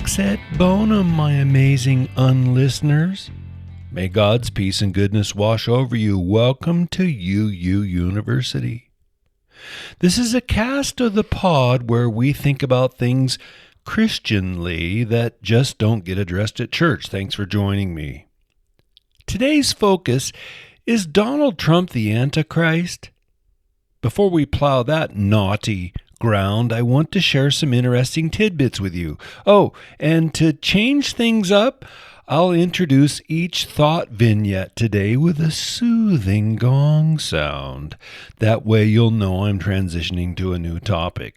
Pax et bonum, my amazing unlisteners. May God's peace and goodness wash over you. Welcome to UU University. This is a cast of the pod where we think about things Christianly that just don't get addressed at church. Thanks for joining me. Today's focus is Donald Trump the Antichrist? Before we plow that naughty ground, I want to share some interesting tidbits with you. Oh, and to change things up, I'll introduce each thought vignette today with a soothing gong sound. That way you'll know I'm transitioning to a new topic.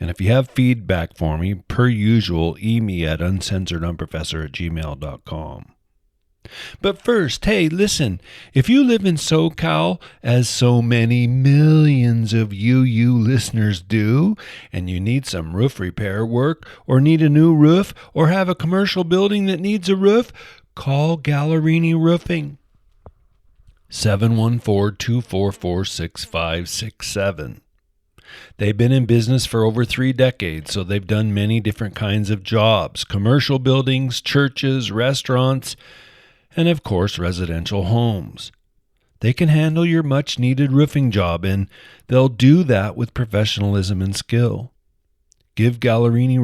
And if you have feedback for me, per usual, email me at uncensoredunprofessor@gmail.com. But first, hey, listen, if you live in SoCal, as so many millions of UU listeners do, and you need some roof repair work, or need a new roof, or have a commercial building that needs a roof, call Gallerini Roofing. 714-244-6567. They've been in business for over 3 decades, so they've done many different kinds of jobs: commercial buildings, churches, restaurants, and of course, residential homes. They can handle your much-needed roofing job, and they'll do that with professionalism and skill. Give Gallerini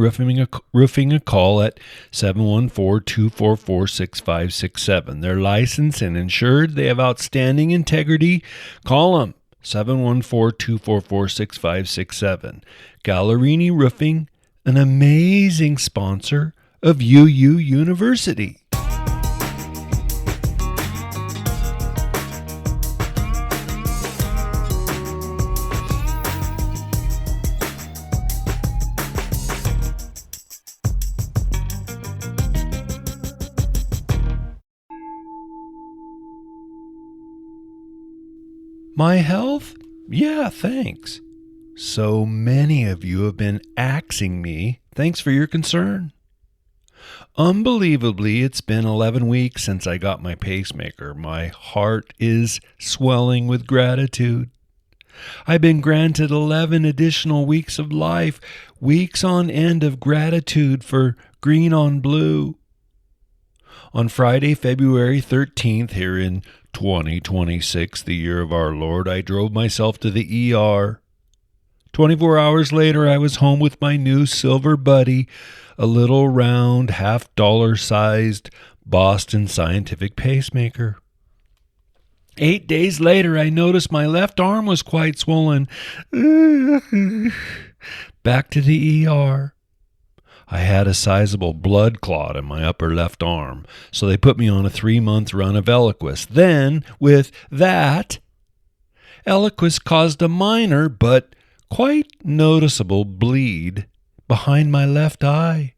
Roofing a call at 714-244-6567. They're licensed and insured. They have outstanding integrity. Call them, 714-244-6567. Gallerini Roofing, an amazing sponsor of UU University. My health? Yeah, thanks. So many of you have been axing me. Thanks for your concern. Unbelievably, it's been 11 weeks since I got my pacemaker. My heart is swelling with gratitude. I've been granted 11 additional weeks of life, weeks on end of gratitude for green on blue. On Friday, February 13th, here in 2026, the year of our Lord, I drove myself to the ER. 24 hours later, I was home with my new silver buddy, a little round, $half-sized Boston Scientific pacemaker. 8 days later, I noticed my left arm was quite swollen. Back to the ER. I had a sizable blood clot in my upper left arm, so they put me on a 3-month run of Eliquis. Then, with that, Eliquis caused a minor but quite noticeable bleed behind my left eye.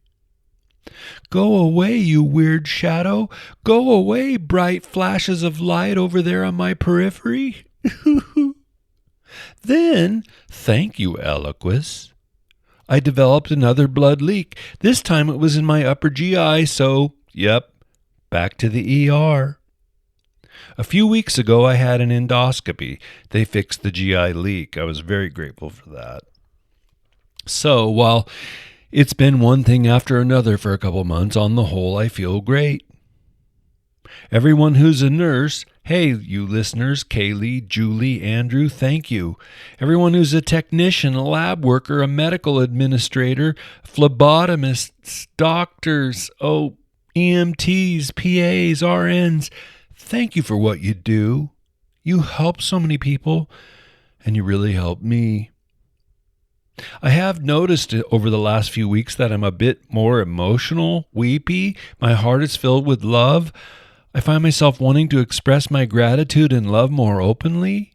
Go away, you weird shadow. Go away, bright flashes of light over there on my periphery. Then, thank you, Eliquis, I developed another blood leak. This time it was in my upper GI, so, back to the ER. A few weeks ago, I had an endoscopy. They fixed the GI leak. I was very grateful for that. So, while it's been one thing after another for a couple months, on the whole, I feel great. Everyone who's a nurse, hey, you listeners, Kaylee, Julie, Andrew, thank you. Everyone who's a technician, a lab worker, a medical administrator, phlebotomists, doctors, EMTs, PAs, RNs, thank you for what you do. You help so many people, and you really help me. I have noticed over the last few weeks that I'm a bit more emotional, weepy. My heart is filled with love. I find myself wanting to express my gratitude and love more openly.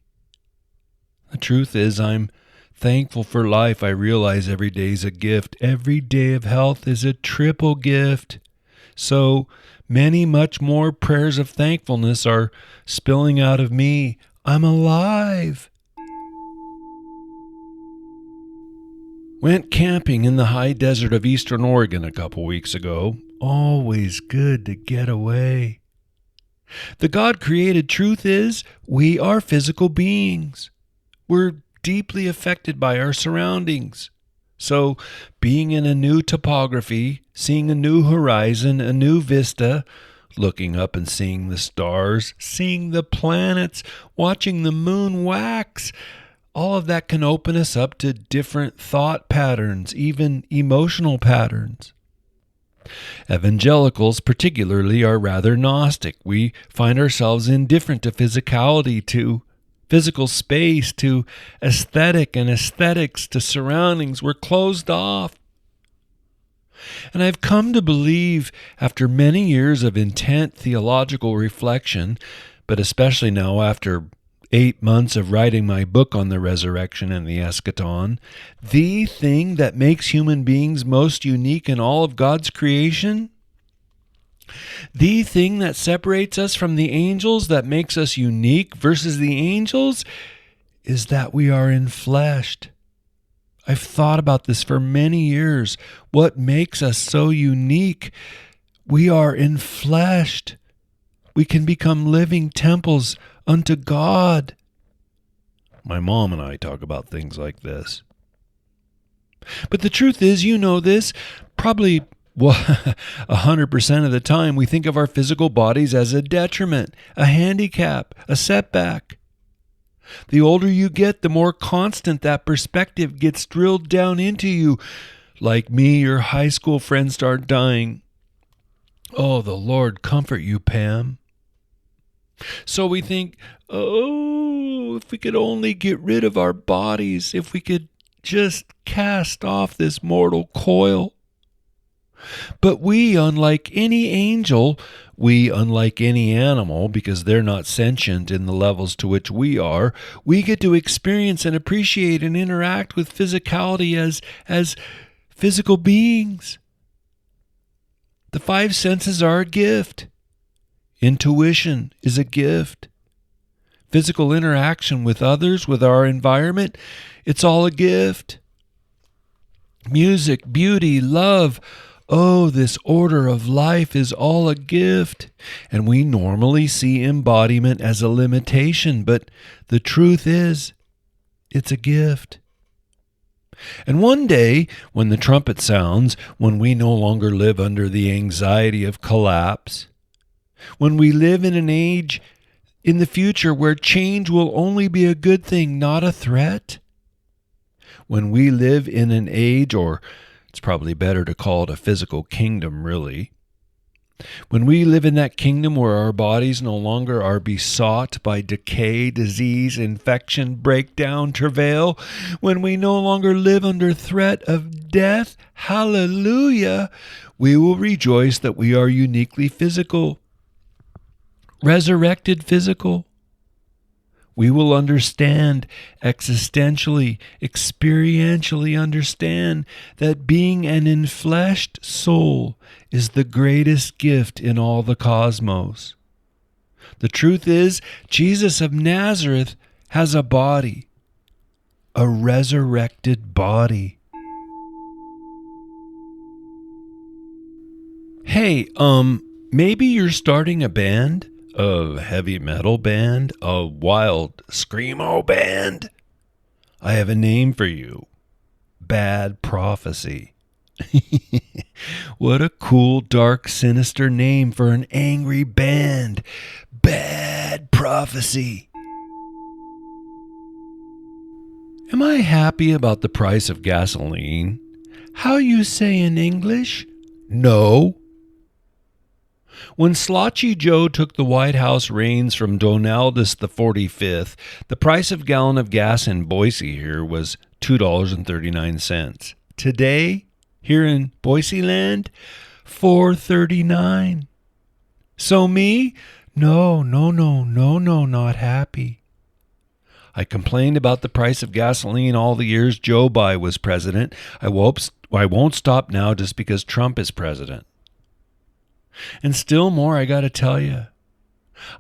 The truth is, I'm thankful for life. I realize every day is a gift. Every day of health is a triple gift. So many, much more prayers of thankfulness are spilling out of me. I'm alive. Went camping in the high desert of eastern Oregon a couple weeks ago. Always good to get away. The God-created truth is we are physical beings. We're deeply affected by our surroundings. So, being in a new topography, seeing a new horizon, a new vista, looking up and seeing the stars, seeing the planets, watching the moon wax, all of that can open us up to different thought patterns, even emotional patterns. Evangelicals particularly are rather Gnostic. We find ourselves indifferent to physicality, to physical space, to aesthetic and aesthetics, to surroundings. We're closed off. And I've come to believe, after many years of intense theological reflection, but especially now after 8 months of writing my book on the resurrection and the eschaton, the thing that makes human beings most unique in all of God's creation, the thing that separates us from the angels, that makes us unique versus the angels, is that we are enfleshed. I've thought about this for many years. What makes us so unique? We are enfleshed. We can become living temples unto God. My mom and I talk about things like this. But the truth is, you know this, probably 100% of the time we think of our physical bodies as a detriment, a handicap, a setback. The older you get, the more constant that perspective gets drilled down into you. Like me, your high school friends start dying. Oh, the Lord comfort you, Pam. So we think, oh, if we could only get rid of our bodies, if we could just cast off this mortal coil. But we, unlike any angel, we, unlike any animal, because they're not sentient in the levels to which we are, we get to experience and appreciate and interact with physicality as physical beings. The 5 senses are a gift. Intuition is a gift. Physical interaction with others, with our environment, it's all a gift. Music, beauty, love, oh, this order of life is all a gift. And we normally see embodiment as a limitation, but the truth is, it's a gift. And one day, when the trumpet sounds, when we no longer live under the anxiety of collapse, when we live in an age in the future where change will only be a good thing, not a threat, when we live in an age, or it's probably better to call it a physical kingdom, really, when we live in that kingdom where our bodies no longer are besought by decay, disease, infection, breakdown, travail, when we no longer live under threat of death, hallelujah, we will rejoice that we are uniquely physical, resurrected physical. We will understand existentially, experientially understand that being an enfleshed soul is the greatest gift in all the cosmos. The truth is, Jesus of Nazareth has a body, a resurrected body. Hey, maybe you're starting a band? A heavy metal band? A wild screamo band? I have a name for you. Bad Prophecy. What a cool, dark, sinister name for an angry band. Bad Prophecy. Am I happy about the price of gasoline? How you say in English? No. When Slotchy Joe took the White House reins from Donaldus the 45th, the price of a gallon of gas in Boise here was $2.39. Today, here in Boise land, $4.39. So me? No, not happy. I complained about the price of gasoline all the years Joe Biden was president. I won't stop now just because Trump is president. And still more, I got to tell you,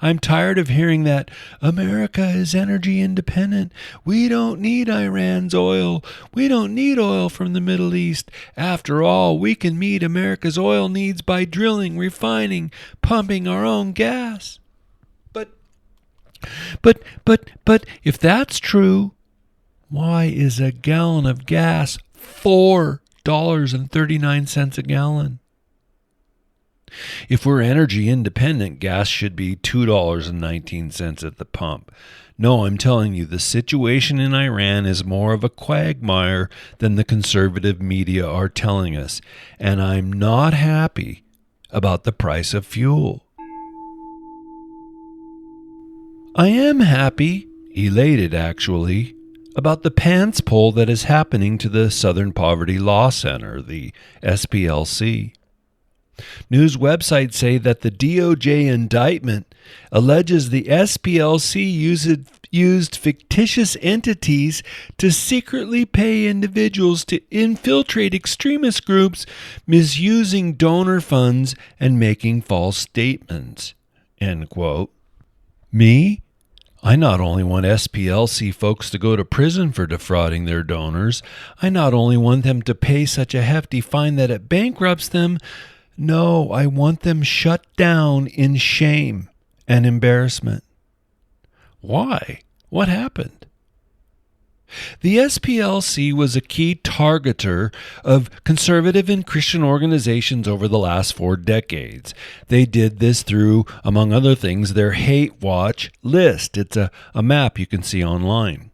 I'm tired of hearing that America is energy independent. We don't need Iran's oil. We don't need oil from the Middle East. After all, we can meet America's oil needs by drilling, refining, pumping our own gas. But if that's true, why is a gallon of gas $4.39 a gallon. If we're energy independent, gas should be $2.19 at the pump. No, I'm telling you, the situation in Iran is more of a quagmire than the conservative media are telling us, and I'm not happy about the price of fuel. I am happy, elated actually, about the pants pull that is happening to the Southern Poverty Law Center, the SPLC. News websites say that the DOJ indictment alleges the SPLC used fictitious entities to secretly pay individuals to infiltrate extremist groups, misusing donor funds and making false statements. End quote. Me? I not only want SPLC folks to go to prison for defrauding their donors, I not only want them to pay such a hefty fine that it bankrupts them, no, I want them shut down in shame and embarrassment. Why? What happened? The SPLC was a key targeter of conservative and Christian organizations over the last 4 decades. They did this through, among other things, their Hate Watch list. It's a map you can see online.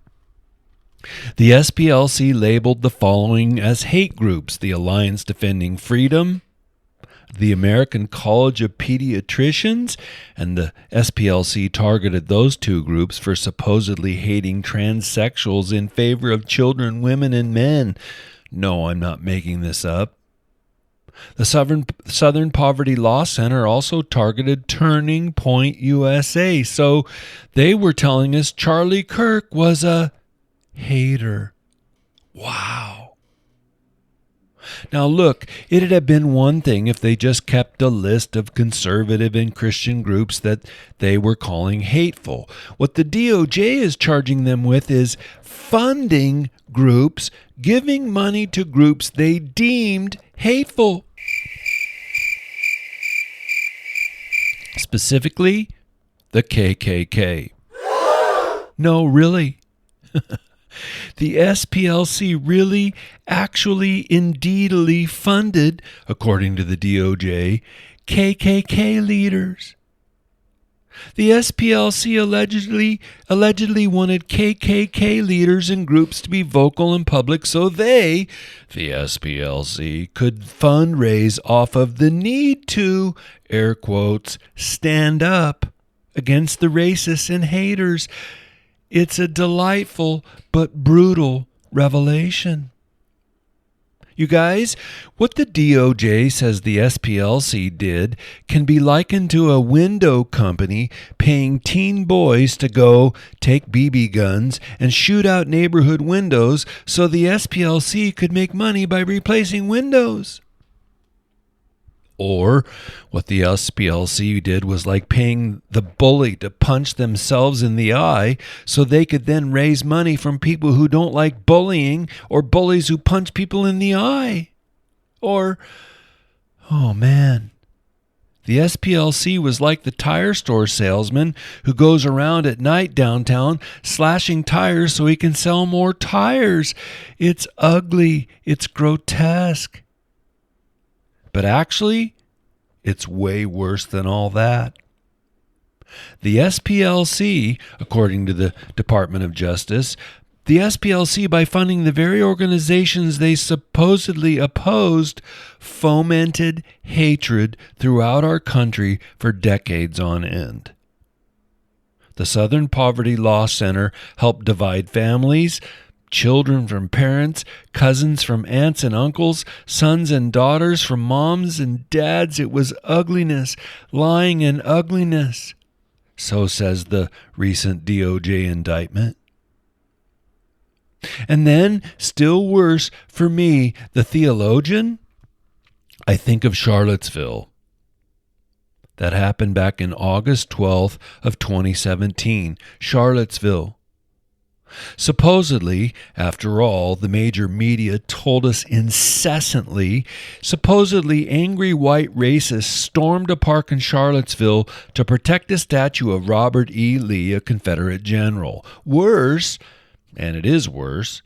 The SPLC labeled the following as hate groups: the Alliance Defending Freedom, the American College of Pediatricians, and the SPLC targeted those 2 groups for supposedly hating transsexuals in favor of children, women, and men. No, I'm not making this up. The Southern Poverty Law Center also targeted Turning Point USA, so they were telling us Charlie Kirk was a hater. Wow. Now look, it'd have been one thing if they just kept a list of conservative and Christian groups that they were calling hateful. What the DOJ is charging them with is funding groups, giving money to groups they deemed hateful. Specifically, the KKK. No, really. The SPLC really, actually, indeedly funded, according to the DOJ, KKK leaders. The SPLC allegedly wanted KKK leaders and groups to be vocal in public so they, the SPLC, could fundraise off of the need to, air quotes, stand up against the racists and haters. It's a delightful but brutal revelation. You guys, what the DOJ says the SPLC did can be likened to a window company paying teen boys to go take BB guns and shoot out neighborhood windows so the SPLC could make money by replacing windows. Or what the SPLC did was like paying the bully to punch themselves in the eye so they could then raise money from people who don't like bullying or bullies who punch people in the eye. Or, oh man, the SPLC was like the tire store salesman who goes around at night downtown slashing tires so he can sell more tires. It's ugly. It's grotesque. But actually, it's way worse than all that. The SPLC, according to the Department of Justice, the SPLC, by funding the very organizations they supposedly opposed, fomented hatred throughout our country for decades on end. The Southern Poverty Law Center helped divide families, children from parents, cousins from aunts and uncles, sons and daughters from moms and dads. It was ugliness, lying and ugliness. So says the recent DOJ indictment. And then, still worse for me, the theologian, I think of Charlottesville. That happened back in August 12th of 2017, Charlottesville. Supposedly, after all, the major media told us incessantly, supposedly angry white racists stormed a park in Charlottesville to protect a statue of Robert E. Lee, a Confederate general. Worse, and it is worse,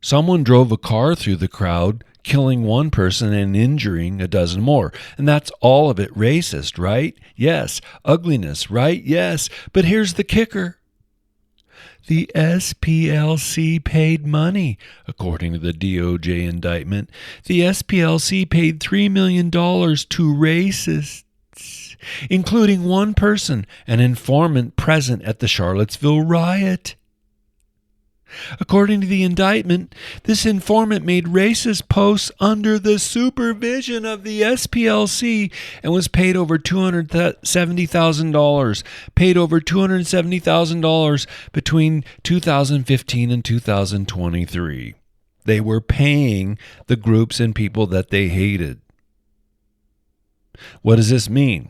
Someone drove a car through the crowd, killing one person and injuring a dozen more. And that's all of it racist, right? Yes. Ugliness, right? Yes. But here's the kicker. The SPLC paid money, according to the DOJ indictment. The SPLC paid $3 million to racists, including one person, an informant present at the Charlottesville riot. According to the indictment, this informant made racist posts under the supervision of the SPLC and was paid over $270,000. Paid over $270,000 between 2015 and 2023. They were paying the groups and people that they hated. What does this mean?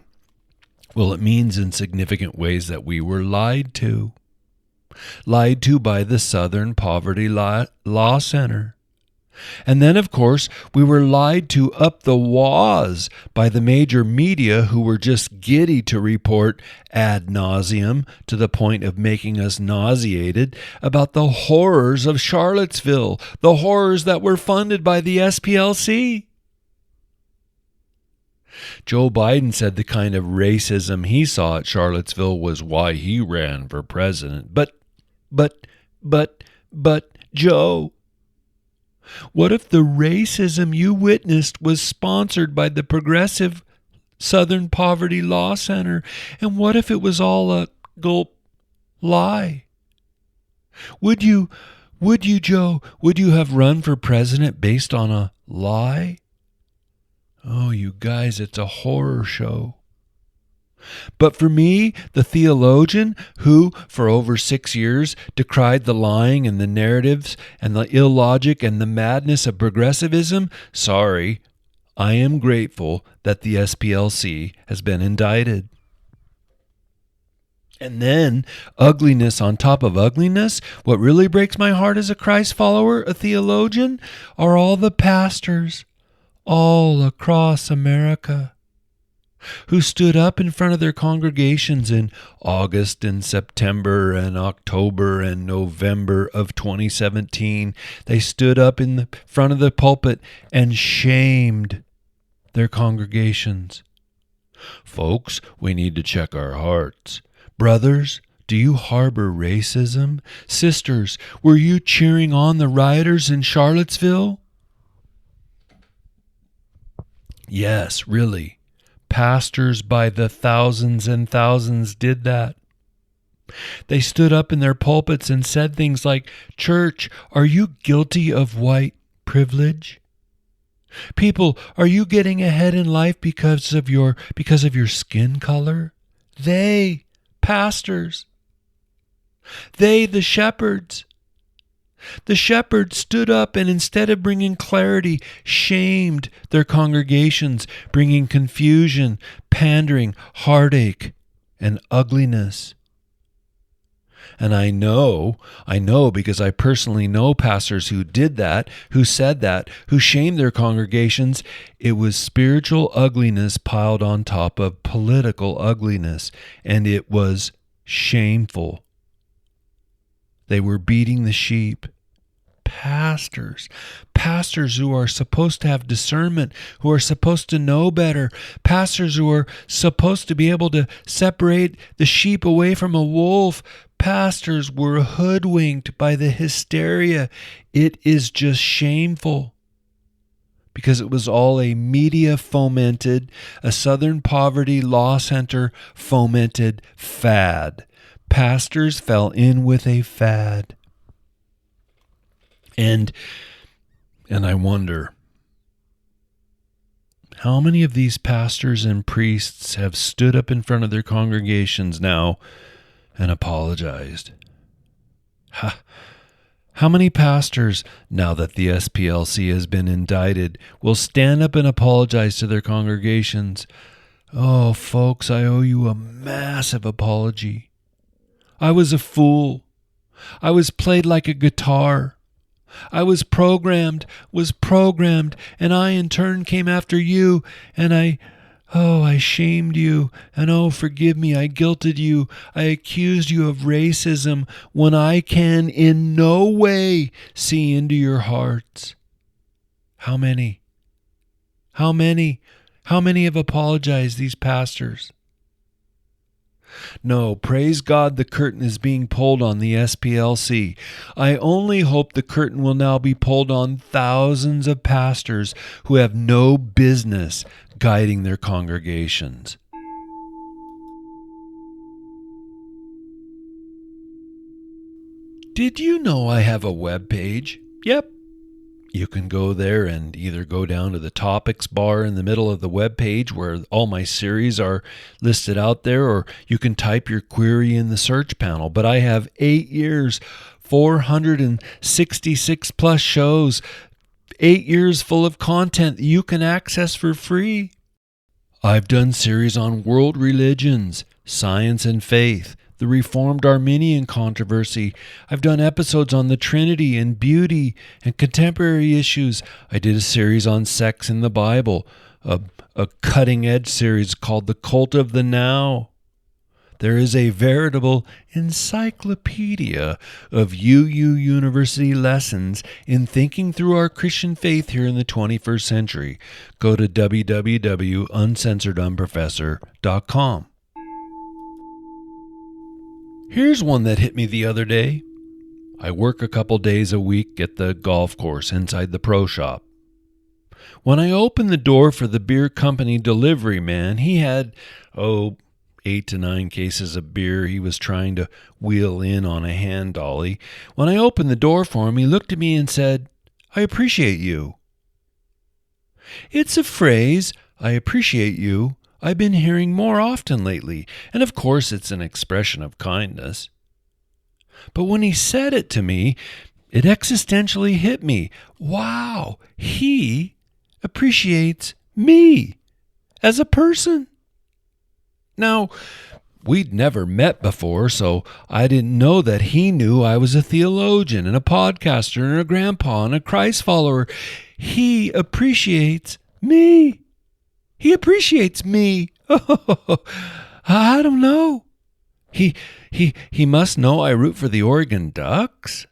Well, it means in significant ways that we were lied to. Lied to by the Southern Poverty Law Center. And then, of course, we were lied to up the waz by the major media who were just giddy to report ad nauseum to the point of making us nauseated about the horrors of Charlottesville, the horrors that were funded by the SPLC. Joe Biden said the kind of racism he saw at Charlottesville was why he ran for president. But, Joe, what if the racism you witnessed was sponsored by the progressive Southern Poverty Law Center? And what if it was all a lie? Would you, Joe, would you have run for president based on a lie? Oh, you guys, it's a horror show. But for me, the theologian who, for over 6 years, decried the lying and the narratives and the illogic and the madness of progressivism, sorry, I am grateful that the SPLC has been indicted. And then, ugliness on top of ugliness, what really breaks my heart as a Christ follower, a theologian, are all the pastors all across America who stood up in front of their congregations in August and September and October and November of 2017. They stood up in the front of the pulpit and shamed their congregations. Folks, we need to check our hearts. Brothers, do you harbor racism? Sisters, were you cheering on the rioters in Charlottesville? Yes, really. Pastors by the thousands and thousands did that. They stood up in their pulpits and said things like, "Church, are you guilty of white privilege? People, are you getting ahead in life because of your skin color?" They, pastors. They, the shepherds. The shepherds stood up and instead of bringing clarity, shamed their congregations, bringing confusion, pandering, heartache, and ugliness. And I know because I personally know pastors who did that, who said that, who shamed their congregations. It was spiritual ugliness piled on top of political ugliness, and it was shameful. They were beating the sheep. Pastors who are supposed to have discernment, who are supposed to know better, pastors who are supposed to be able to separate the sheep away from a wolf, pastors were hoodwinked by the hysteria. It is just shameful because it was all a media fomented, a Southern Poverty Law Center fomented fad. Pastors fell in with a fad. And I wonder, how many of these pastors and priests have stood up in front of their congregations now and apologized? How many pastors, now that the SPLC has been indicted, will stand up and apologize to their congregations? Oh, folks, I owe you a massive apology. I was a fool. I was played like a guitar. I was programmed, and I in turn came after you, and I Oh, I shamed you, and oh, forgive me, I guilted you. I accused you of racism when I can in no way see into your hearts. How many? How many? How many have apologized, these pastors? No, praise God, the curtain is being pulled on the SPLC. I only hope the curtain will now be pulled on thousands of pastors who have no business guiding their congregations. Did you know I have a web page? Yep. You can go there and either go down to the topics bar in the middle of the web page where all my series are listed out there, or you can type your query in the search panel. But I have 8 years, 466 plus shows, 8 years full of content that you can access for free. I've done series on world religions, science and faith, the Reformed Arminian controversy. I've done episodes on the Trinity and beauty and contemporary issues. I did a series on sex in the Bible, a cutting-edge series called The Cult of the Now. There is a veritable encyclopedia of UU University lessons in thinking through our Christian faith here in the 21st century. Go to www.uncensoredunprofessor.com. Here's one that hit me the other day. I work a couple days a week at the golf course inside the pro shop. When I opened the door for the beer company delivery man, he had, 8 to 9 cases of beer he was trying to wheel in on a hand dolly. When I opened the door for him, he looked at me and said, "I appreciate you." It's a phrase, "I appreciate you," I've been hearing more often lately, and of course it's an expression of kindness. But when he said it to me, it existentially hit me. Wow, he appreciates me as a person. Now, we'd never met before, so I didn't know that he knew I was a theologian and a podcaster and a grandpa and a Christ follower. He appreciates me. He appreciates me. I don't know. He must know I root for the Oregon Ducks.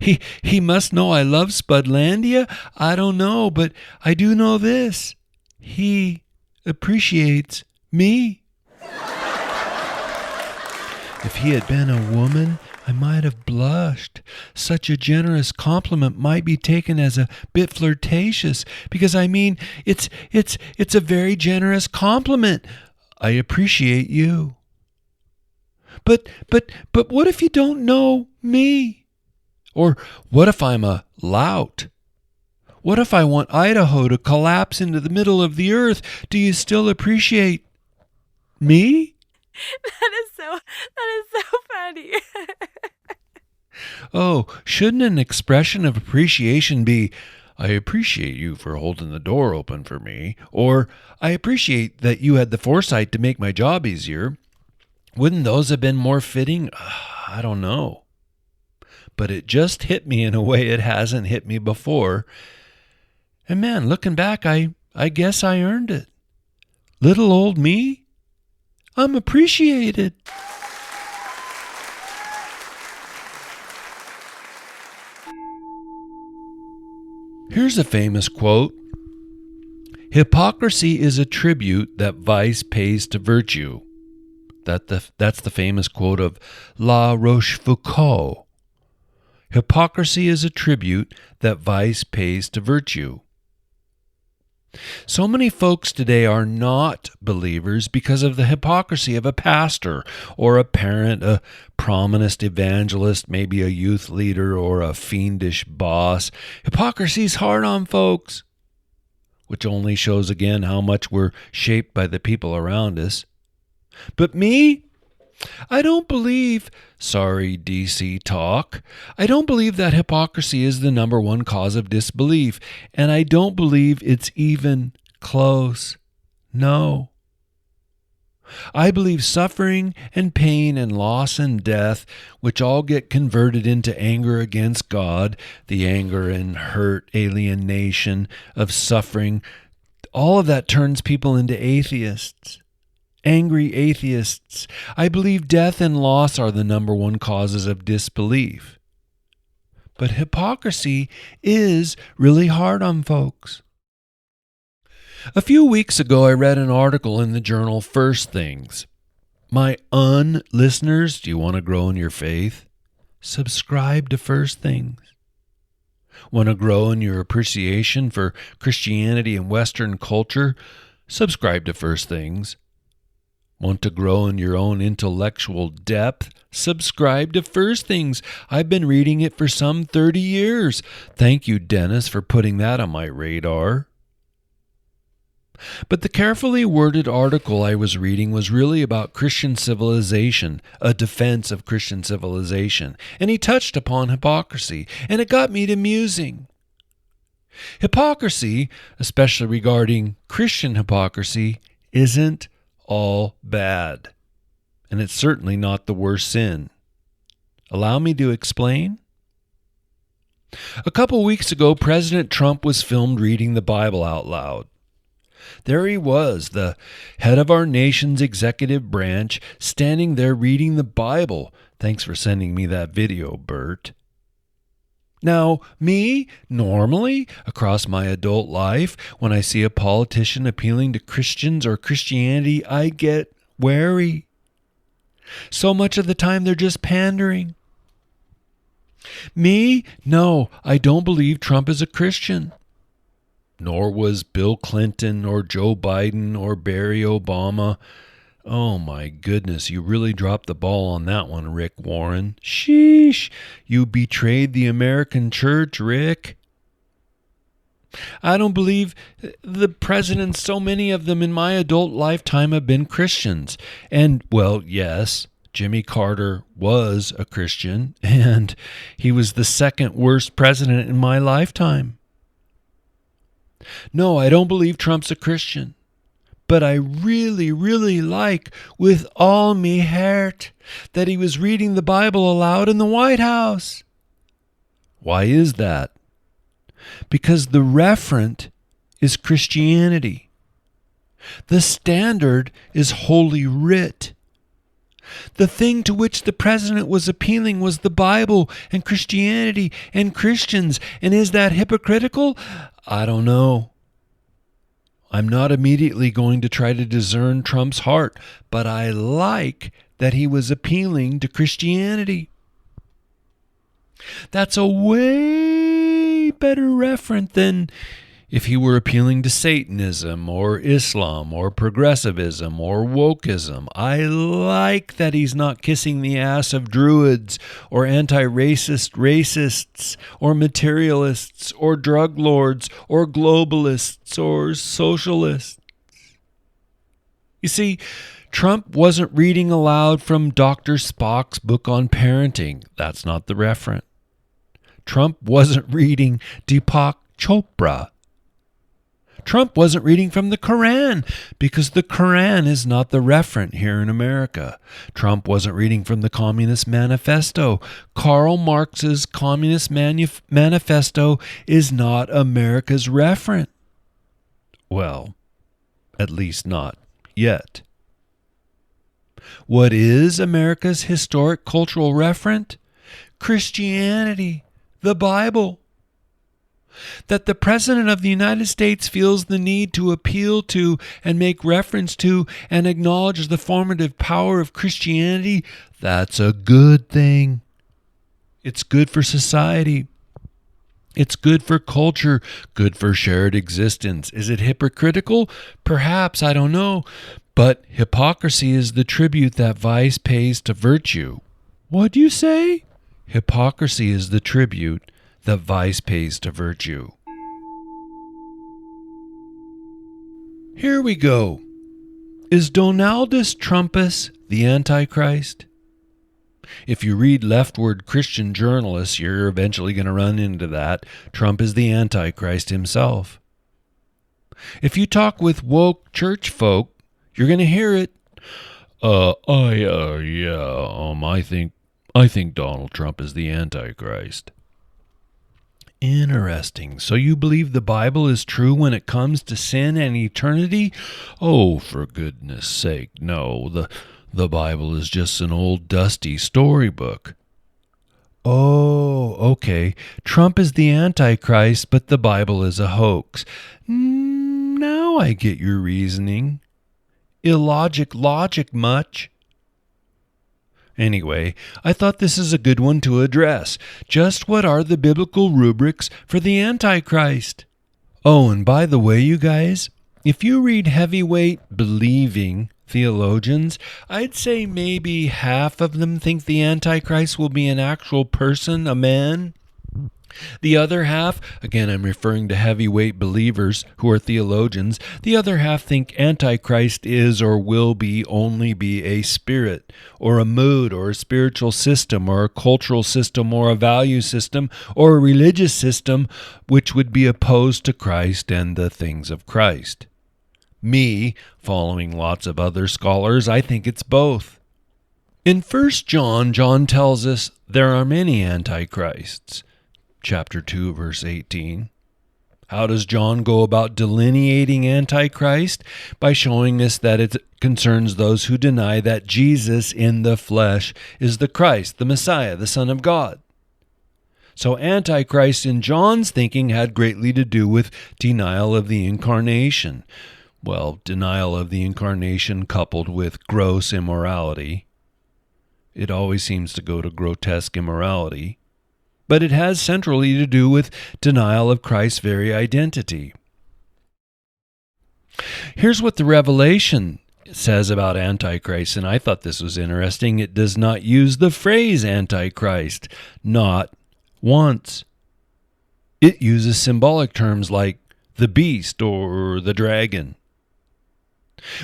he must know I love Spudlandia. I don't know, but I do know this. He appreciates me. If he had been a woman, I might have blushed. Such a generous compliment might be taken as a bit flirtatious, because I mean, it's a very generous compliment. I appreciate you. But what if you don't know me? Or what if I'm a lout? What if I want Idaho to collapse into the middle of the earth? Do you still appreciate me? That is so funny. Oh, shouldn't an expression of appreciation be, "I appreciate you for holding the door open for me," or "I appreciate that you had the foresight to make my job easier"? Wouldn't those have been more fitting? I don't know. But it just hit me in a way it hasn't hit me before. And man, looking back, I guess I earned it. Little old me, I'm appreciated. Here's a famous quote. Hypocrisy is a tribute that vice pays to virtue. That's the famous quote of La Rochefoucauld. Hypocrisy is a tribute that vice pays to virtue. So many folks today are not believers because of the hypocrisy of a pastor or a parent, a prominent evangelist, maybe a youth leader or a fiendish boss. Hypocrisy's hard on folks, which only shows again how much we're shaped by the people around us. But me, I don't believe, sorry DC talk, I don't believe that hypocrisy is the number one cause of disbelief, and I don't believe it's even close. No. I believe suffering and pain and loss and death, which all get converted into anger against God, the anger and hurt alienation of suffering, All of that turns people into atheists. Angry atheists. I believe death and loss are the number one causes of disbelief. But hypocrisy is really hard on folks. A few weeks ago, I read an article in the journal First Things. My listeners, do you want to grow in your faith? Subscribe to First Things. Want to grow in your appreciation for Christianity and Western culture? Subscribe to First Things. Want to grow in your own intellectual depth? Subscribe to First Things. I've been reading it for some 30 years. Thank you, Dennis, for putting that on my radar. But the carefully worded article I was reading was really about Christian civilization, a defense of Christian civilization, and he touched upon hypocrisy, and it got me to musing. Hypocrisy, especially regarding Christian hypocrisy, isn't all bad, and it's certainly not the worst sin. Allow me to explain. A couple weeks ago, President Trump was filmed reading the Bible out loud. There he was, the head of our nation's executive branch, standing there reading the Bible. Thanks for sending me that video, Bert. Now, me, normally, across my adult life, when I see a politician appealing to Christians or Christianity, I get wary. So much of the time they're just pandering. Me, no, I don't believe Trump is a Christian. Nor was Bill Clinton or Joe Biden or Barry Obama. Oh my goodness, you really dropped the ball on that one, Rick Warren. Sheesh, you betrayed the American church, Rick. I don't believe the presidents, so many of them in my adult lifetime have been Christians. And, well, yes, Jimmy Carter was a Christian, and he was the second worst president in my lifetime. No, I don't believe Trump's a Christian. But I really, really like, with all me heart, that he was reading the Bible aloud in the White House. Why is that? Because the referent is Christianity. The standard is Holy Writ. The thing to which the president was appealing was the Bible and Christianity and Christians. And is that hypocritical? I don't know. I'm not immediately going to try to discern Trump's heart, but I like that he was appealing to Christianity. That's a way better referent than if he were appealing to Satanism or Islam or progressivism or wokeism. I like that he's not kissing the ass of druids or anti-racist racists or materialists or drug lords or globalists or socialists. You see, Trump wasn't reading aloud from Dr. Spock's book on parenting. That's not the referent. Trump wasn't reading Deepak Chopra. Trump wasn't reading from the Quran because the Quran is not the referent here in America. Trump wasn't reading from the Communist Manifesto. Karl Marx's Communist Manifesto is not America's referent. Well, at least not yet. What is America's historic cultural referent? Christianity, the Bible. That the President of the United States feels the need to appeal to and make reference to and acknowledge the formative power of Christianity, that's a good thing. It's good for society. It's good for culture, good for shared existence. Is it hypocritical? Perhaps, I don't know. But hypocrisy is the tribute that vice pays to virtue. What do you say? Hypocrisy is the tribute that vice pays to virtue. Here we go. Is Donaldus Trumpus the Antichrist? If you read leftward Christian journalists, you're eventually going to run into that. Trump is the Antichrist himself. If you talk with woke church folk, you're going to hear it. I think Donald Trump is the Antichrist. Interesting. So you believe the Bible is true when it comes to sin and eternity? Oh, for goodness sake, no. The Bible is just an old dusty storybook. Oh, okay. Trump is the Antichrist, but the Bible is a hoax. Now I get your reasoning. Illogic logic much? Anyway, I thought this is a good one to address. Just what are the biblical rubrics for the Antichrist? Oh, and by the way, you guys, if you read heavyweight believing theologians, I'd say maybe half of them think the Antichrist will be an actual person, a man. The other half, again I'm referring to heavyweight believers who are theologians, the other half think Antichrist is or will be only be a spirit, or a mood, or a spiritual system, or a cultural system, or a value system, or a religious system which would be opposed to Christ and the things of Christ. Me, following lots of other scholars, I think it's both. In 1 John, John tells us there are many antichrists. Chapter 2, verse 18. How does John go about delineating Antichrist? By showing us that it concerns those who deny that Jesus in the flesh is the Christ, the Messiah, the Son of God. So Antichrist in John's thinking had greatly to do with denial of the incarnation. Well, denial of the incarnation coupled with gross immorality. It always seems to go to grotesque immorality. But it has centrally to do with denial of Christ's very identity. Here's what the Revelation says about Antichrist, and I thought this was interesting. It does not use the phrase Antichrist, not once. It uses symbolic terms like the beast or the dragon.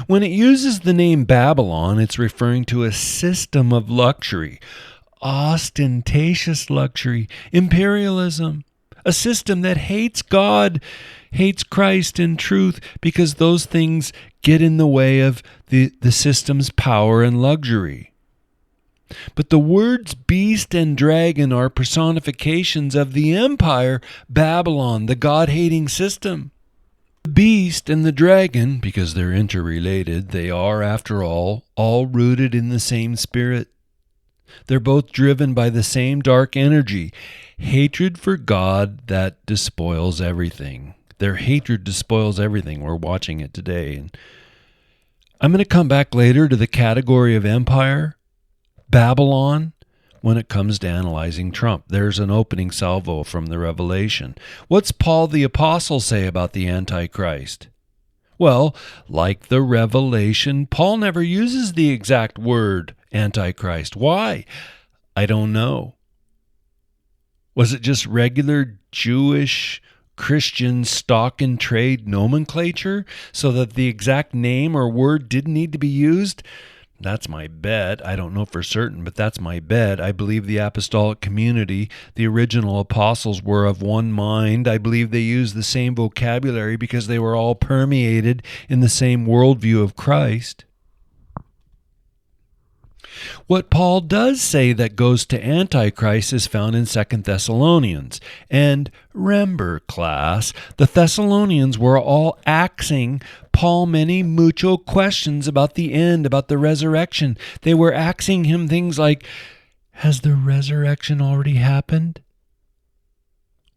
When it uses the name Babylon, it's referring to a system of luxury, ostentatious luxury, imperialism, a system that hates God, hates Christ and truth, because those things get in the way of the system's power and luxury. But the words beast and dragon are personifications of the empire, Babylon, the God-hating system. The beast and the dragon, because they're interrelated, they are, after all rooted in the same spirit. They're both driven by the same dark energy, hatred for God that despoils everything. Their hatred despoils everything. We're watching it today. And I'm going to come back later to the category of empire, Babylon, when it comes to analyzing Trump. There's an opening salvo from the Revelation. What's Paul the Apostle say about the Antichrist? Well, like the Revelation, Paul never uses the exact word Antichrist. Why? I don't know. Was it just regular Jewish Christian stock and trade nomenclature so that the exact name or word didn't need to be used? That's my bet. I don't know for certain, but that's my bet. I believe the apostolic community, the original apostles, were of one mind. I believe they used the same vocabulary because they were all permeated in the same worldview of Christ. What Paul does say that goes to Antichrist is found in 2 Thessalonians. And remember, class, the Thessalonians were all asking Paul mucho questions about the end, about the resurrection. They were asking him things like, has the resurrection already happened?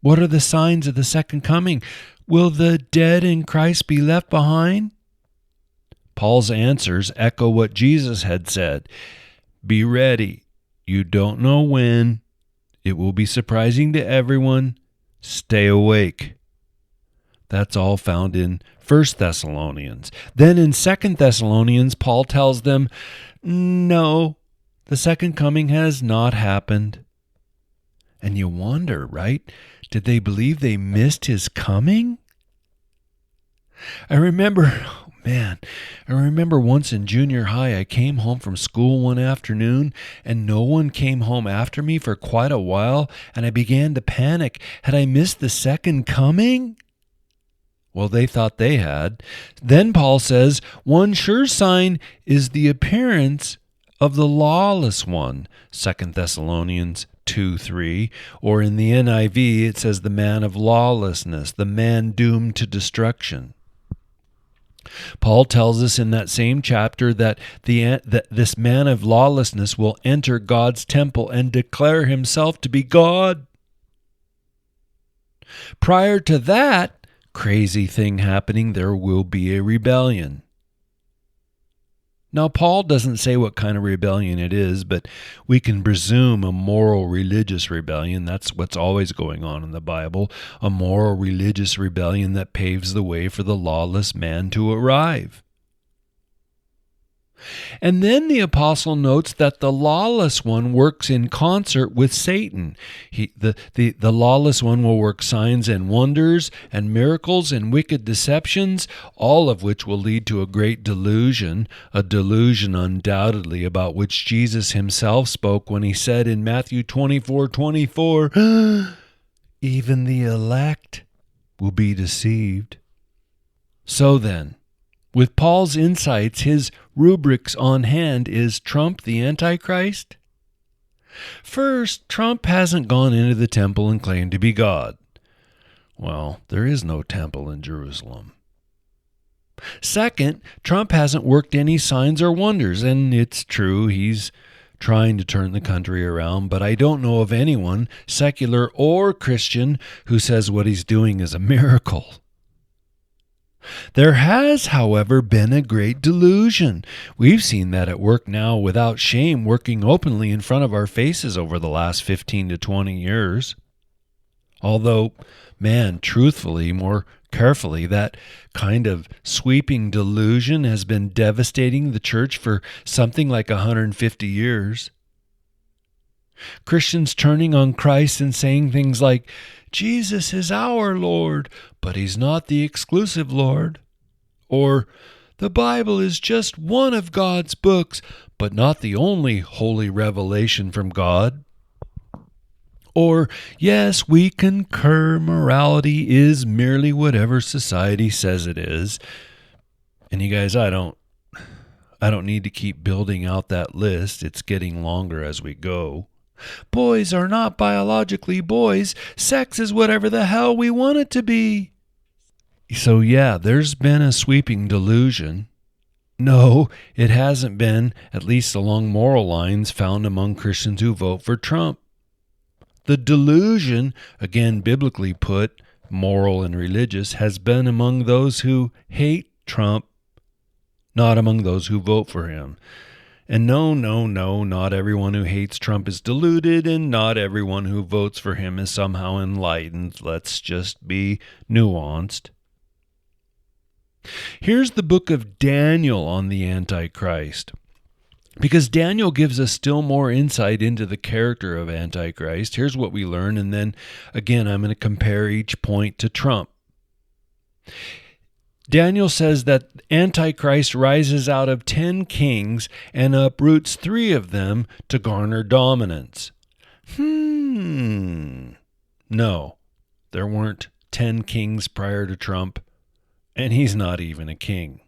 What are the signs of the second coming? Will the dead in Christ be left behind? Paul's answers echo what Jesus had said. Be ready. You don't know when. It will be surprising to everyone. Stay awake. That's all found in 1 Thessalonians. Then in 2 Thessalonians, Paul tells them, no, the second coming has not happened. And you wonder, right? Did they believe they missed his coming? I remember once in junior high, I came home from school one afternoon and no one came home after me for quite a while, and I began to panic. Had I missed the second coming? Well, they thought they had. Then Paul says, one sure sign is the appearance of the lawless one, 2 Thessalonians 2:3, or in the NIV it says the man of lawlessness, the man doomed to destruction. Paul tells us in that same chapter that this man of lawlessness will enter God's temple and declare himself to be God. Prior to that crazy thing happening, there will be a rebellion. Now, Paul doesn't say what kind of rebellion it is, but we can presume a moral religious rebellion. That's what's always going on in the Bible, a moral religious rebellion that paves the way for the lawless man to arrive. And then the apostle notes that the lawless one works in concert with Satan. The lawless one will work signs and wonders and miracles and wicked deceptions, all of which will lead to a great delusion, a delusion undoubtedly about which Jesus himself spoke when he said in Matthew 24:24, even the elect will be deceived. So then, with Paul's insights, his rubrics on hand, is Trump the Antichrist? First, Trump hasn't gone into the temple and claimed to be God. Well, there is no temple in Jerusalem. Second, Trump hasn't worked any signs or wonders, and it's true he's trying to turn the country around, but I don't know of anyone, secular or Christian, who says what he's doing is a miracle. There has, however, been a great delusion. We've seen that at work now without shame, working openly in front of our faces over the last 15 to 20 years. Although, man, truthfully, more carefully, that kind of sweeping delusion has been devastating the church for something like 150 years. Christians turning on Christ and saying things like, Jesus is our Lord, but he's not the exclusive Lord. Or, the Bible is just one of God's books, but not the only holy revelation from God. Or, yes, we concur morality is merely whatever society says it is. And you guys, I don't need to keep building out that list. It's getting longer as we go. Boys are not biologically boys. Sex is whatever the hell we want it to be. So yeah, there's been a sweeping delusion. No, it hasn't been, at least along moral lines, found among Christians who vote for Trump. The delusion, again biblically put, moral and religious, has been among those who hate Trump, not among those who vote for him. And no, not everyone who hates Trump is deluded, and not everyone who votes for him is somehow enlightened. Let's just be nuanced. Here's the book of Daniel on the Antichrist, because Daniel gives us still more insight into the character of Antichrist. Here's what we learn, and then, again, I'm going to compare each point to Trump. Daniel says that Antichrist rises out of 10 kings and uproots 3 of them to garner dominance. No, there weren't 10 kings prior to Trump, and he's not even a king.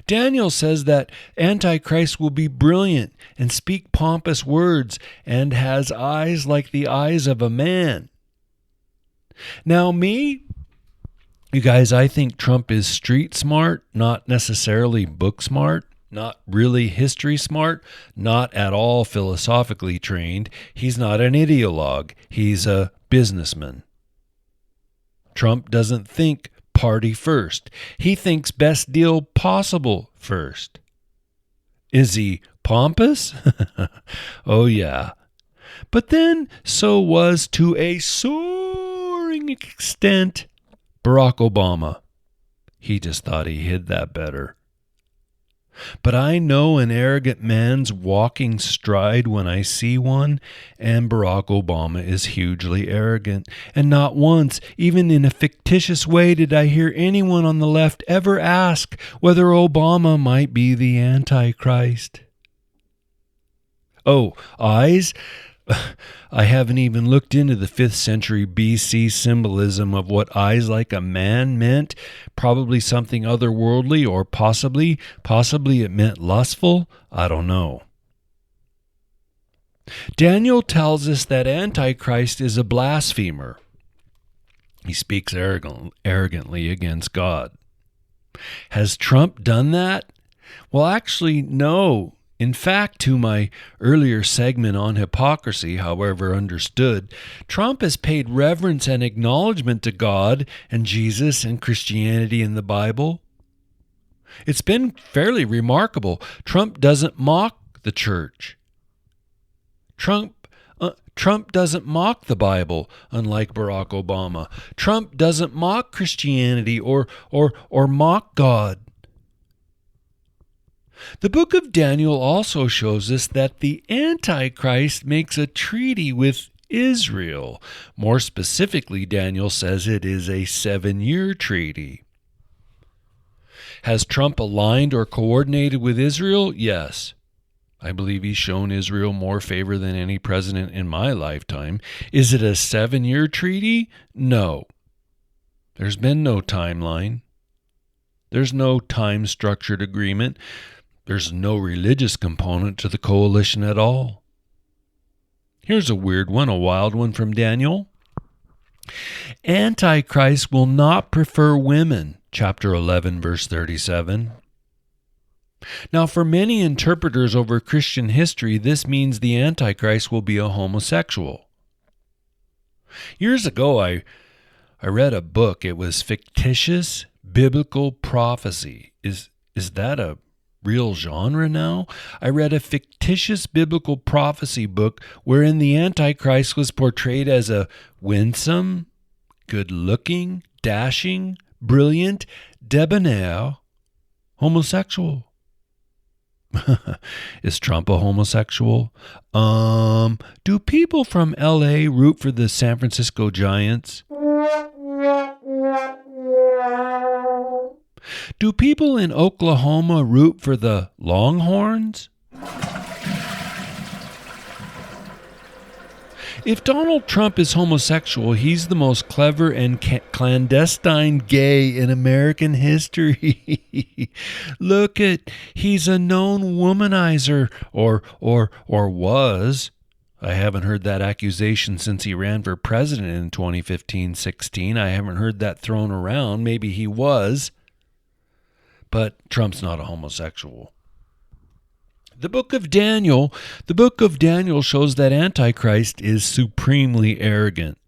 Daniel says that Antichrist will be brilliant and speak pompous words and has eyes like the eyes of a man. Now you guys, I think Trump is street smart, not necessarily book smart, not really history smart, not at all philosophically trained. He's not an ideologue. He's a businessman. Trump doesn't think party first. He thinks best deal possible first. Is he pompous? Oh, yeah. But then so was, to a soaring extent, Barack Obama. He just thought he hid that better. But I know an arrogant man's walking stride when I see one, and Barack Obama is hugely arrogant. And not once, even in a fictitious way, did I hear anyone on the left ever ask whether Obama might be the Antichrist. Oh, eyes? I haven't even looked into the 5th century BC symbolism of what eyes like a man meant. Probably something otherworldly, or possibly it meant lustful. I don't know. Daniel tells us that Antichrist is a blasphemer. He speaks arrogantly against God. Has Trump done that? Well, actually, no. In fact, to my earlier segment on hypocrisy, however understood, Trump has paid reverence and acknowledgement to God and Jesus and Christianity in the Bible. It's been fairly remarkable. Trump doesn't mock the church. Trump doesn't mock the Bible, unlike Barack Obama. Trump doesn't mock Christianity or mock God. The book of Daniel also shows us that the Antichrist makes a treaty with Israel. More specifically, Daniel says it is a 7-year treaty. Has Trump aligned or coordinated with Israel? Yes. I believe he's shown Israel more favor than any president in my lifetime. Is it a 7-year treaty? No. There's been no timeline. There's no time-structured agreement. There's no religious component to the coalition at all. Here's a weird one, a wild one from Daniel. Antichrist will not prefer women, chapter 11, verse 37. Now, for many interpreters over Christian history, this means the Antichrist will be a homosexual. Years ago, I read a book. It was Fictitious Biblical Prophecy. Is that a real genre now? I read a fictitious biblical prophecy book wherein the Antichrist was portrayed as a winsome, good-looking, dashing, brilliant, debonair homosexual. Is Trump a homosexual? Do people from LA root for the San Francisco Giants? Do people in Oklahoma root for the Longhorns? If Donald Trump is homosexual, he's the most clever and clandestine gay in American history. Look he's a known womanizer, or was. I haven't heard that accusation since he ran for president in 2015-16. I haven't heard that thrown around. Maybe he was. But Trump's not a homosexual. The book of Daniel shows that Antichrist is supremely arrogant.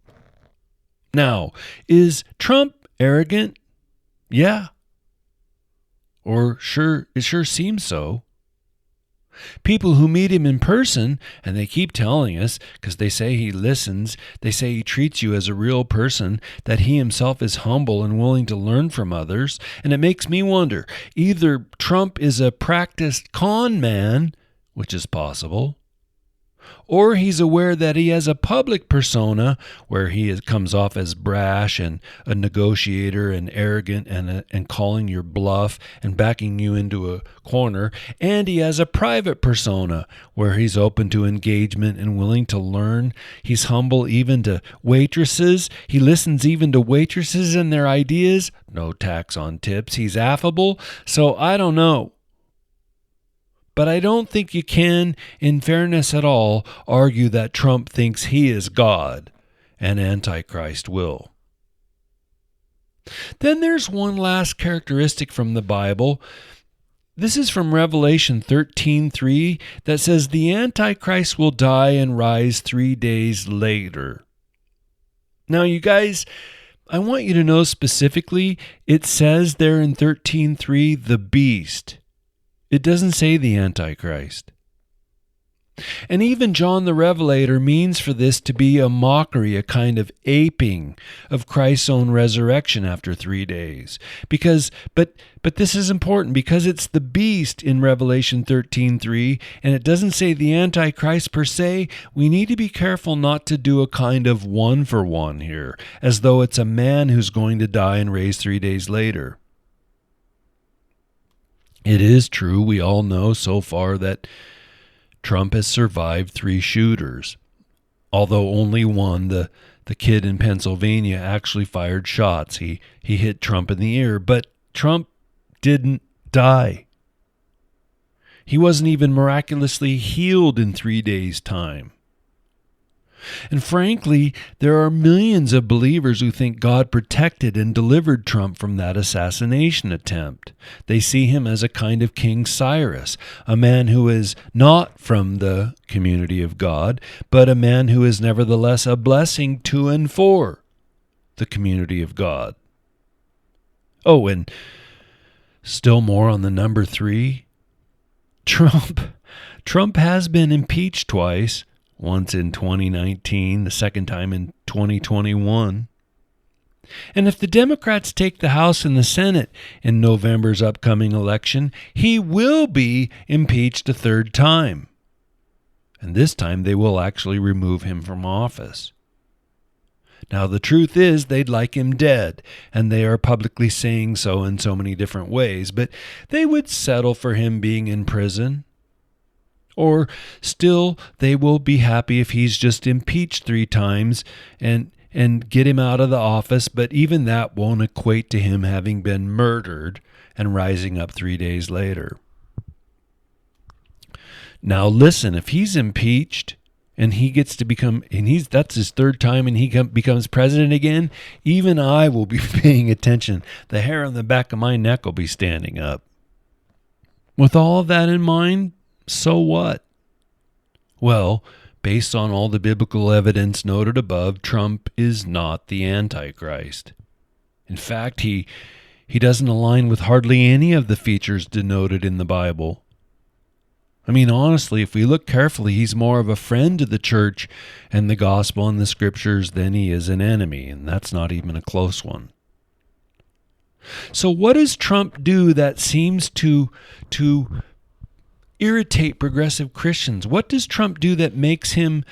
Now, is Trump arrogant? Yeah. It sure seems so. People who meet him in person, and they keep telling us, because they say he listens, they say he treats you as a real person, that he himself is humble and willing to learn from others. And it makes me wonder, either Trump is a practiced con man, which is possible, or he's aware that he has a public persona where he comes off as brash and a negotiator and arrogant and calling your bluff and backing you into a corner, and he has a private persona where he's open to engagement and willing to learn. He's humble even to waitresses. He listens even to waitresses and their ideas. No tax on tips. He's affable. So I don't know. But I don't think you can, in fairness at all, argue that Trump thinks he is God and Antichrist will. Then there's one last characteristic from the Bible. This is from Revelation 13:3 that says the Antichrist will die and rise 3 days later. Now, you guys, I want you to know specifically, it says there in 13:3, the beast. It doesn't say the Antichrist. And even John the Revelator means for this to be a mockery, a kind of aping of Christ's own resurrection after 3 days. But this is important because it's the beast in Revelation 13:3, and it doesn't say the Antichrist per se. We need to be careful not to do a kind of one-for-one here, as though it's a man who's going to die and raise 3 days later. It is true, we all know so far, that Trump has survived 3 shooters, although only one, the kid in Pennsylvania, actually fired shots. He hit Trump in the ear, but Trump didn't die. He wasn't even miraculously healed in 3 days' time. And frankly, there are millions of believers who think God protected and delivered Trump from that assassination attempt. They see him as a kind of King Cyrus, a man who is not from the community of God, but a man who is nevertheless a blessing to and for the community of God. Oh, and still more on the number 3, Trump has been impeached twice. Once in 2019, the second time in 2021. And if the Democrats take the House and the Senate in November's upcoming election, he will be impeached a third time. And this time they will actually remove him from office. Now, the truth is they'd like him dead, and they are publicly saying so in so many different ways, but they would settle for him being in prison. Or still, they will be happy if he's just impeached 3 times and get him out of the office, but even that won't equate to him having been murdered and rising up 3 days later. Now listen, if he's impeached and he gets to become, that's his 3rd time and he becomes president again, even I will be paying attention. The hair on the back of my neck will be standing up. With all of that in mind, so what? Well, based on all the biblical evidence noted above, Trump is not the Antichrist. In fact, he doesn't align with hardly any of the features denoted in the Bible. I mean, honestly, if we look carefully, he's more of a friend to the church and the gospel and the scriptures than he is an enemy, and that's not even a close one. So what does Trump do that seems to irritate progressive Christians? What does Trump do that makes him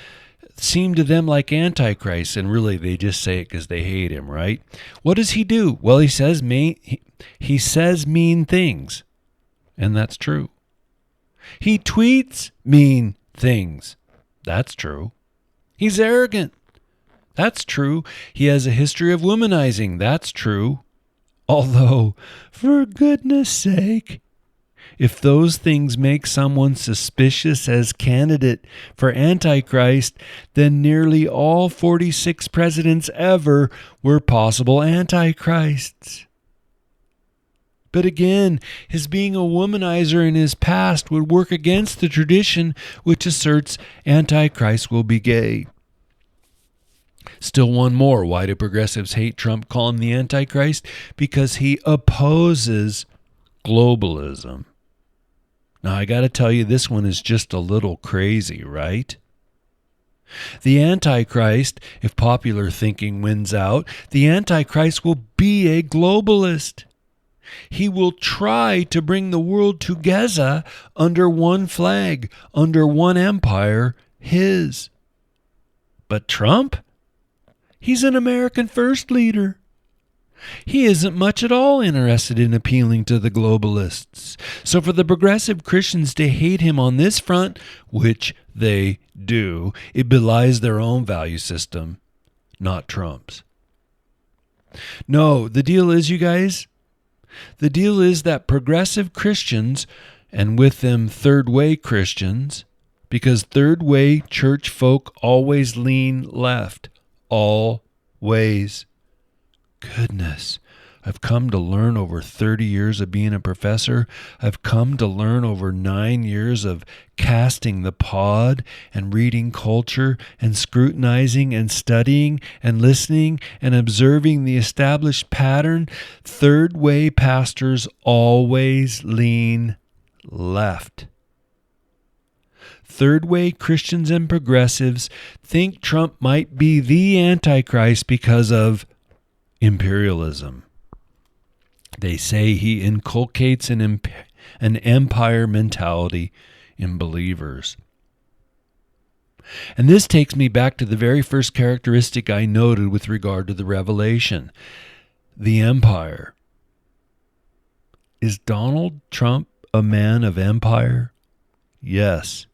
seem to them like Antichrist? And really, they just say it because they hate him, right? What does he do? Well, he says mean things, and that's true. He tweets mean things. That's true. He's arrogant. That's true. He has a history of womanizing. That's true. Although, for goodness sake, if those things make someone suspicious as candidate for Antichrist, then nearly all 46 presidents ever were possible Antichrists. But again, his being a womanizer in his past would work against the tradition which asserts Antichrist will be gay. Still one more. Why do progressives hate Trump, call him the Antichrist? Because he opposes globalism. Now, I got to tell you, this one is just a little crazy, right? The Antichrist, if popular thinking wins out, the Antichrist will be a globalist. He will try to bring the world together under one flag, under one empire, his. But Trump? He's an American First leader. He isn't much at all interested in appealing to the globalists. So for the progressive Christians to hate him on this front, which they do, it belies their own value system, not Trump's. No, the deal is, you guys, the deal is that progressive Christians, and with them third-way Christians, because third-way church folk always lean left, always. Goodness, I've come to learn over 30 years of being a professor. I've come to learn over 9 years of casting the pod and reading culture and scrutinizing and studying and listening and observing the established pattern. Third way pastors always lean left. Third way Christians and progressives think Trump might be the Antichrist because of imperialism. They say he inculcates an empire mentality in believers. And this takes me back to the very first characteristic I noted with regard to the revelation, the empire. Is Donald Trump a man of empire? Yes.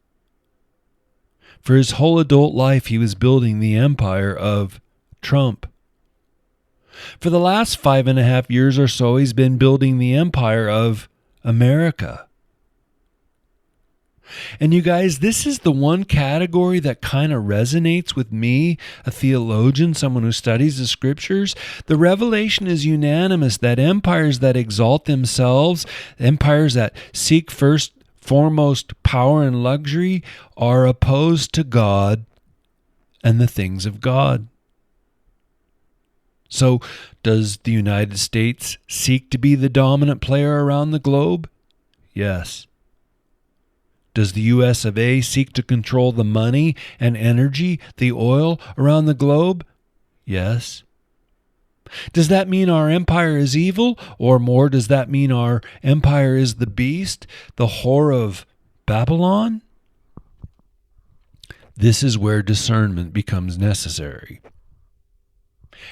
For his whole adult life, he was building the empire of Trump. For the last 5.5 years or so, he's been building the empire of America. And you guys, this is the one category that kind of resonates with me, a theologian, someone who studies the scriptures. The revelation is unanimous that empires that exalt themselves, empires that seek foremost power and luxury, are opposed to God and the things of God. So, does the United States seek to be the dominant player around the globe? Yes. Does the US of A seek to control the money and energy, the oil, around the globe? Yes. Does that mean our empire is evil? Or more, does that mean our empire is the beast, the whore of Babylon? This is where discernment becomes necessary.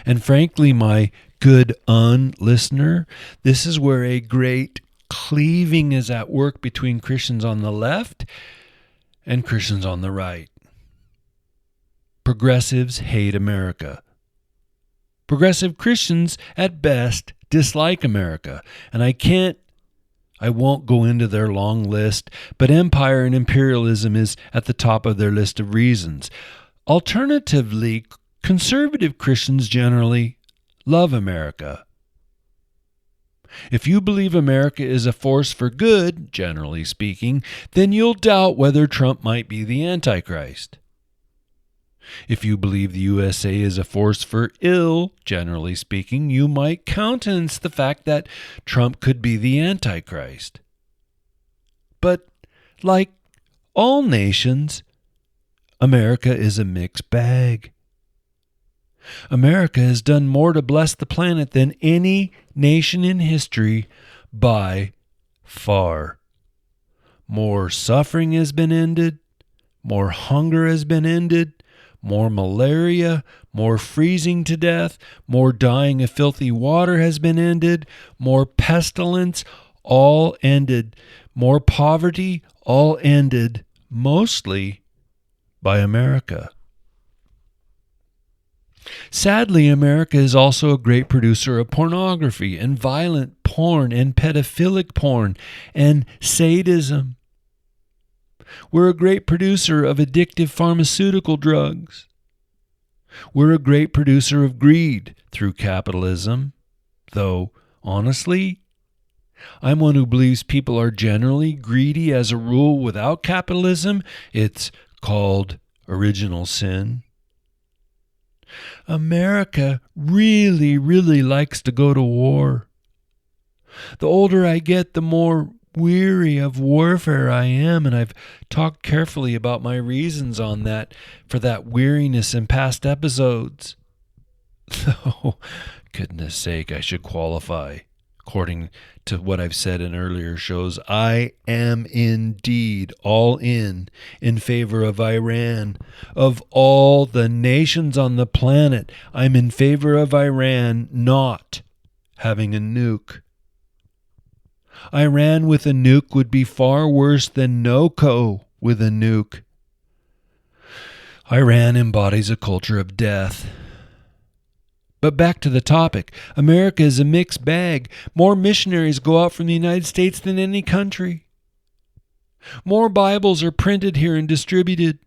And frankly, my good listener, this is where a great cleaving is at work between Christians on the left and Christians on the right. Progressives hate America. Progressive Christians, at best, dislike America. And I won't go into their long list, but empire and imperialism is at the top of their list of reasons. Alternatively, conservative Christians generally love America. If you believe America is a force for good, generally speaking, then you'll doubt whether Trump might be the Antichrist. If you believe the USA is a force for ill, generally speaking, you might countenance the fact that Trump could be the Antichrist. But, like all nations, America is a mixed bag. America has done more to bless the planet than any nation in history by far. More suffering has been ended, more hunger has been ended, more malaria, more freezing to death, more dying of filthy water has been ended, more pestilence, all ended, more poverty, all ended, mostly by America. Sadly, America is also a great producer of pornography and violent porn and pedophilic porn and sadism. We're a great producer of addictive pharmaceutical drugs. We're a great producer of greed through capitalism, though, honestly, I'm one who believes people are generally greedy as a rule without capitalism. It's called original sin. America really, really likes to go to war. The older I get, the more weary of warfare I am, and I've talked carefully about my reasons on that, for that weariness in past episodes. Though, goodness sake, I should qualify. According to what I've said in earlier shows, I am indeed all in favor of Iran. Of all the nations on the planet, I'm in favor of Iran not having a nuke. Iran with a nuke would be far worse than NOCO with a nuke. Iran embodies a culture of death. But back to the topic. America is a mixed bag. More missionaries go out from the United States than any country. More Bibles are printed here and distributed.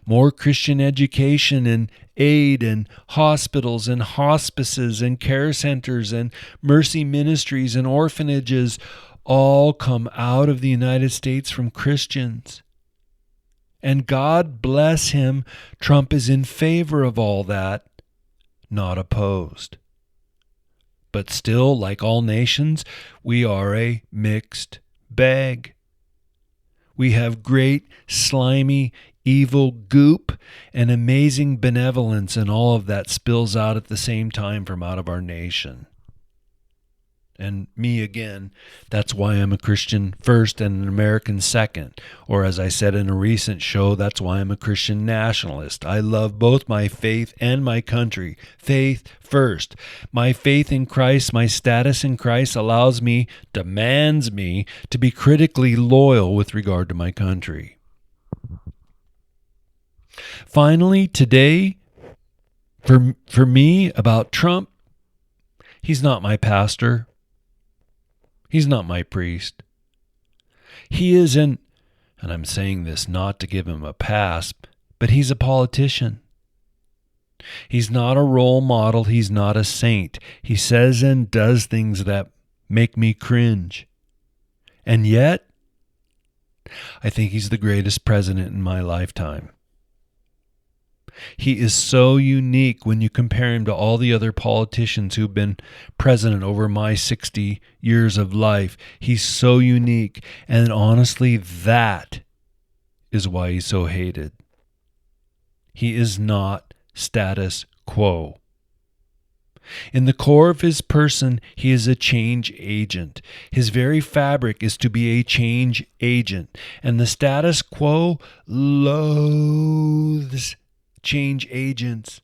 More Christian education and aid and hospitals and hospices and care centers and mercy ministries and orphanages all come out of the United States from Christians. And God bless him, Trump is in favor of all that, not opposed. But still, like all nations, we are a mixed bag. We have great, slimy, evil goop and amazing benevolence, and all of that spills out at the same time from out of our nation. And me again, that's why I'm a Christian first and an American second. Or as I said in a recent show, that's why I'm a Christian nationalist. I love both my faith and my country. Faith first. My faith in Christ, my status in Christ demands me to be critically loyal with regard to my country. Finally, today, for me, about Trump, he's not my pastor. He's not my priest. He is an And I'm saying this not to give him a pass, but he's a politician. He's not a role model. He's not a saint. He says and does things that make me cringe. And yet, I think he's the greatest president in my lifetime. He is so unique when you compare him to all the other politicians who've been president over my 60 years of life. He's so unique. And honestly, that is why he's so hated. He is not status quo. In the core of his person, he is a change agent. His very fabric is to be a change agent. And the status quo loathes change agents.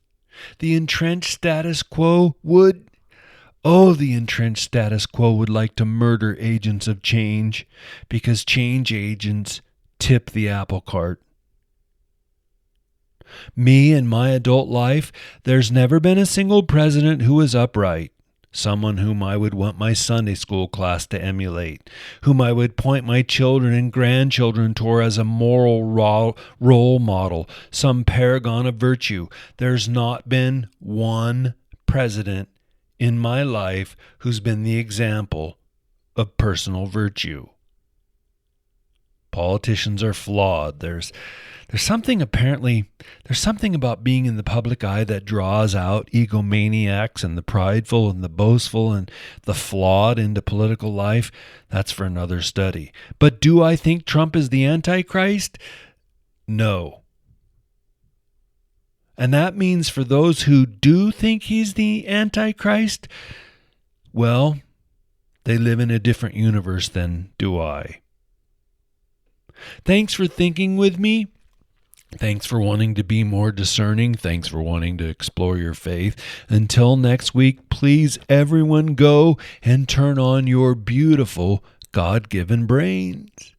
The entrenched status quo would like to murder agents of change, because change agents tip the apple cart. Me in my adult life, there's never been a single president who was upright, someone whom I would want my Sunday school class to emulate, whom I would point my children and grandchildren toward as a moral role model, some paragon of virtue. There's not been one president in my life who's been the example of personal virtue. Politicians are flawed. There's something about being in the public eye that draws out egomaniacs and the prideful and the boastful and the flawed into political life. That's for another study. But do I think Trump is the Antichrist? No. And that means for those who do think he's the Antichrist, well, they live in a different universe than do I. Thanks for thinking with me. Thanks for wanting to be more discerning. Thanks for wanting to explore your faith. Until next week, please everyone go and turn on your beautiful God-given brains.